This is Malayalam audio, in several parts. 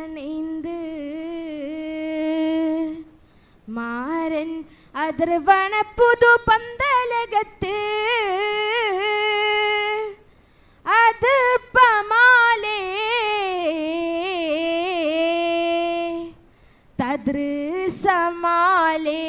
அணைந்து மாறன் அதிர்வன புது பந்தலகத்து அது பமாலே தத்ருசமாலே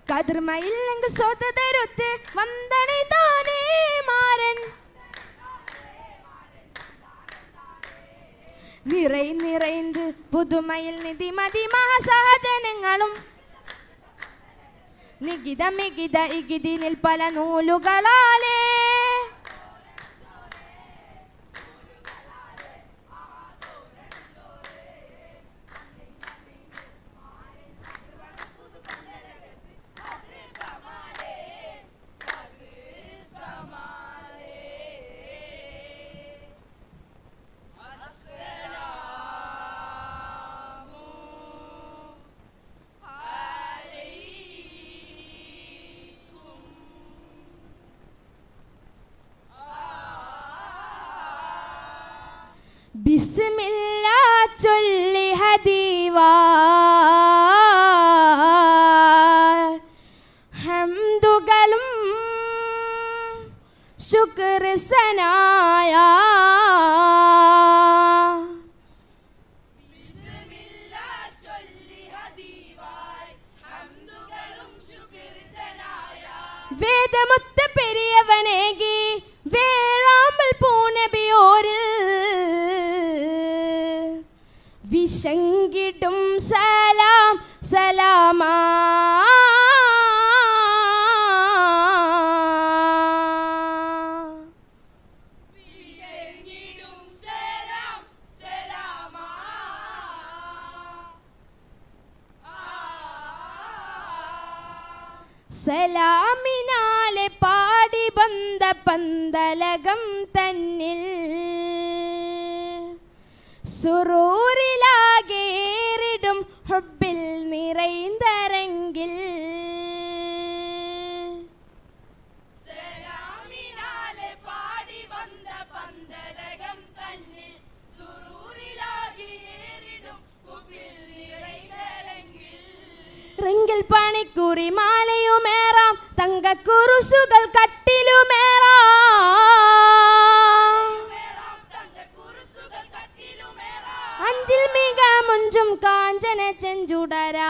கதிர்மயில் எங்கு சொதருத்து வந்தனை தானே மாறன் நிறைந்து പുതുമയിൽ നിധിമതി മഹാസഹജനങ്ങളും നികിത മികിത ഇകിതിനിൽ പല നൂലുകളാലേ ബിസ്മില്ലാ ചൊല്ലി ഹദീവാ ഹംദുകളും ശുക്ർ സനായ വേദമൊത്ത പെരിയവനേകി വേഴാമ്പൽ പൂനബിയോരിൽ വിശങ്കിടും സലാം സലാമാ സലാമിനാലെ പാടി ബന്ധ പന്തലകം തന്നിൽ സുറൂറിലാകേറിടും ഹുബ്ബിൽ നിറൈന്തരങ്കിൽ സലാമിനാലെ പാടി ബന്ധ പന്തലകം തന്നിൽ സുറൂറിലാകേറിടും ഹുബ്ബിൽ നിറൈന്തരങ്കിൽ റിങ്കിൽ പണിക്കുറി മാലയുമേറാം തങ്കക്കുറുസുകൾ കട്ടിലുമേറാം അഞ്ചിൽ മിക മുഞ്ചും കാഞ്ചന ചെഞ്ചുടരാകെ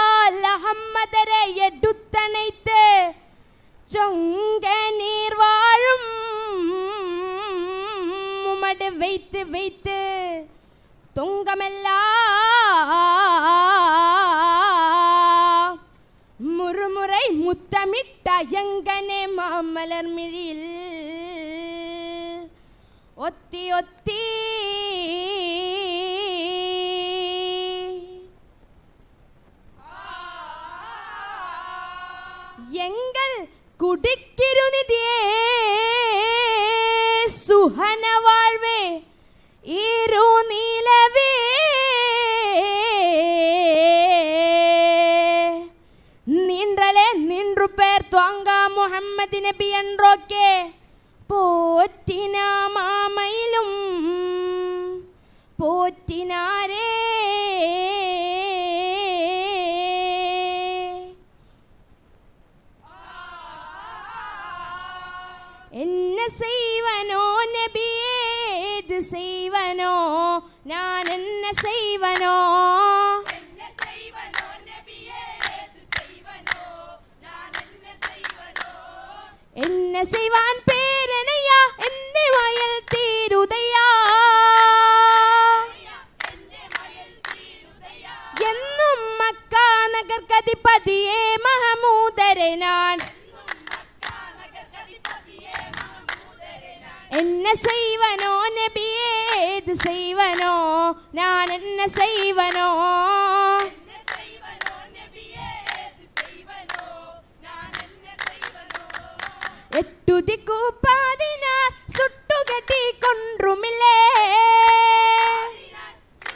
ചെഞ്ചുടരാഹമ്മദരെ എടുത്തണൈത്ത് ചൊങ്ക നീർ വാഴും ഉമട് வைத்து வைத்து தொங்கமெல்லாம் முறுமுறை முத்தமிட்ட எங்கனே மாமலர் மிழியில் ஒத்தி ஒத்தி எங்கள் குடிக்கிருநிதியே சுஹன வாழ்வே இரு நீலவே நின்றலே நின்று பேர் துவங்கா முஹம்மது நபி என்றோக்கே போற்றிന മാമയിലും പോറ്റിനാരേ என்ன செய்வனோ நபியே இது செய்வனோ நான் என்ன செய்வனோ என்ன செய்வான் பேரனையா எந்த மயல் தீருதையா എന്നും മക്ക നഗർക്കധിപതിയെ മഹമൂദരെ ഞാൻ என்ன செய்வனோ நபியே ஏது செய்வனோ நான் என்ன செய்வனோ என்ன செய்வனோ நபியே ஏது செய்வனோ நான் என்ன செய்வனோ எட்டு திக்கு பாதினார் சுட்டுகட்டி கொன்றுமில்லே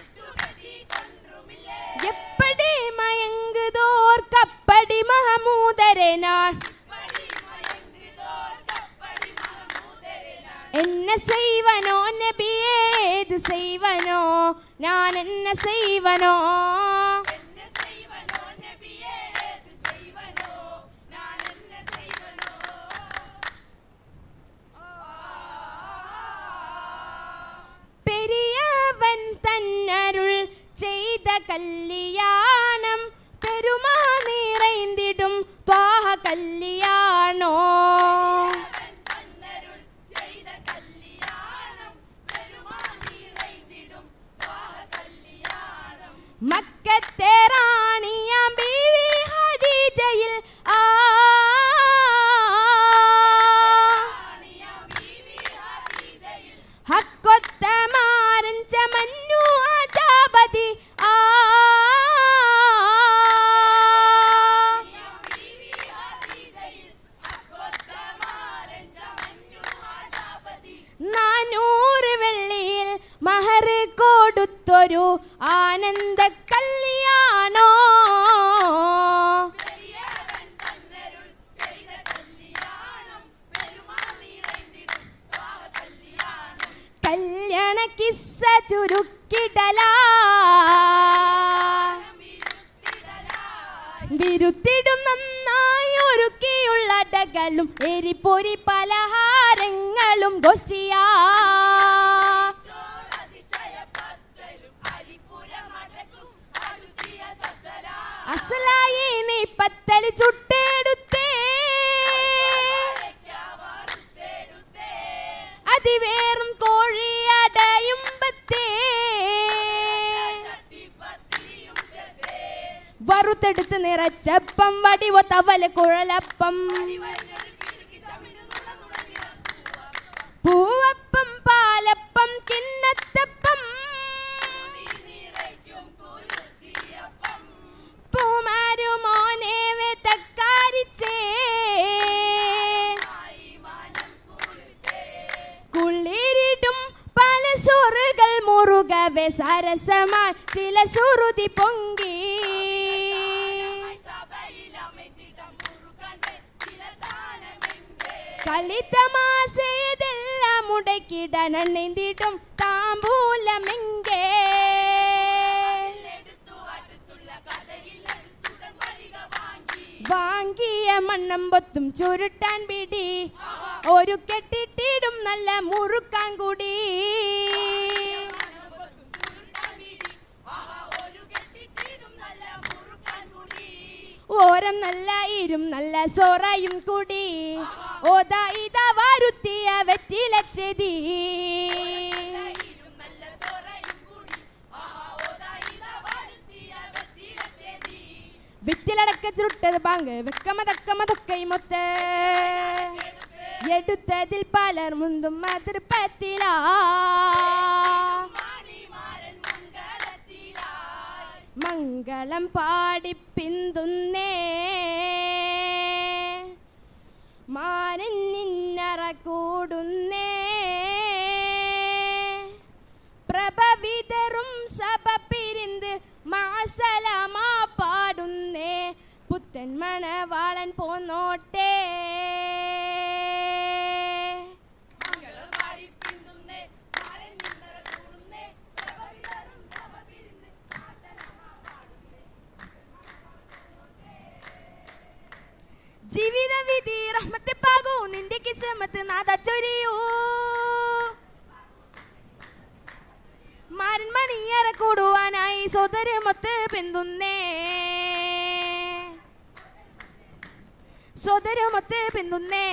சுட்டுகட்டி கொன்றுமில்லே எப்படி மயங்குதோர் கப்படி மஹமூதரே நான் படி மயங்குதோர் கப்படி மஹமூதரே நான் என்ன செய்வனோ நபியே ஏது செய்வனோ நான் என்ன செய்வனோ என்ன செய்வனோ நபியே ஏது செய்வனோ நான் என்ன செய்வனோ பெரியவன் தன்னருள் செய்த கல்யாணம் பெருமா நிறைந்திடும் துவாக கல்யாணோ தன்னருள் செய்த கல்யாணம் பெருமாள் நிறைந்திடும் பாக கல்யாணம் மக்கத்தே ராணியாம் பீவி ஹதீஜயில் ராணியா ബീവി ഹദീജയിൽ ഹക്കൊത്ത മാരൻ ചമന്നു ആജാബതി രാണിയാ ബീവി ഹദീജയിൽ അക്കൊത്തമാരൻ ചമഞ്ഞു ആജാപതി 400 വെള്ളിയിൽ മഹർ കൊടുത്തൊരു ആനന്ദ കല്യാണോ പെരിയവൻ തന്നരുൾ ചെയ്ത കല്യാണം പെരുമാൾ നിറൈന്തിടും പാക കല്യാണം കല്യാണ കിസ്സ ചുരുക്കിടലാ വിരുത്തിടും നന്നായി ഒരുക്കിയുള്ള അടകളും എരിപ്പൊരി പലഹാരങ്ങളും ഗൊസിയാ ചോരതിശയപ്പത്തലും അരിപ്പുരമടക്കും അടുക്കിയ ദസരാ അസലായി നീ പത്തല് ചുട്ടെടുത്തേ വറുത്തെടുത്തേ അതിവേറും കോഴിയടയുമ്പത്തേ ചട്ടിപ്പത്തിരിയും ചേർത്തേ വറുത്തെടുത്ത് നിറച്ചപ്പം വടിവോ തവല കുഴലപ്പം ഇവരൊരുക്കിടുക്കി ചമിഞ്ഞുള്ള നുണഞ്ഞ പൂവപ്പം പാലപ്പം കിണ്ണത്തപ്പം പൂതി നിറയ്ക്കും കുരുസിയപ്പം പൂമാരുമോനെ തക്കാരിച്ചേ ആയി മാനം കുളിർത്തേ കുളിരിടും പല സൊറുകൾ മുറുകവെ സരസമായി ചില സുറുതി പൊങ്കി സഭയിലമയ്ക്കിടം മുറുകന്റെ ചില ദാനമെങ്കേ കളിത്തമാസയതെല്ലാം മുടക്കിടണിന്തിടും താമ്പൂലമെങ്കേ എടുത്തു അടുത്തുള്ള കടയിൽ അടുത്തുടൻ വരിക വാങ്ങി വാങ്ങിയ മണ്ണമ്പൊത്തും ചുരുട്ടാൻ പിടി ഒരു കെട്ടിട്ടിടും നല്ല മുറുക്കാൻ കൂടി മണമ്പത്തും ചുരുട്ടാൻ വീടി ആഹാ ഒരു കെട്ടിട്ടിടും നല്ല മുറുക്കാൻ കൂടി ഓരം നല്ല ഇരും നല്ല സോറയും കൂടി ഓതാ ഇതാ വരുത്തിയ വെറ്റിലച്ചെതി ഇരും നല്ല സൊറയും കൂടി ആഹാ ഓതാ ഇതാ വരുത്തിയ വെത്തിലച്ചേതി വിറ്റിലടക്ക ചുരുട്ടത് പാങ്ക് വെക്കമതക്കമതൊക്കെ മൊത്ത് എടുത്തതിൽ പലർ മുന്തും അതിർപ്പത്തിലാ മാണിമാരൻ മംഗളത്തിലായി മംഗളം പാടി പിന്തുന്നേ മാരൻ നിന്നറ കൂടുന്നേ പ്രഭ വിതറും സഭ പിരിന്ത് മാസലമാ പാടുന്നേ പുത്തൻ മണവാളൻ പോന്നോട്ടേ മംഗളം പാടി പിന്തുന്നേ മാരൻ നിന്നറ കൂടുന്നേ പ്രഭവിതരും സഭ പിരിന്ന് ആസലമാ പാടുന്നേ ജീവിത വിധി റഹ്മത്തെ പാകൂ നിന്റെ കിസ്മത്ത് നാദ ചൊരിയൂ മാരൻ മണിയറ കൂടുവാനായി സോദരമൊത്ത് പിന്തുന്നേ സോദരമൊത്ത് പിന്തുന്നേ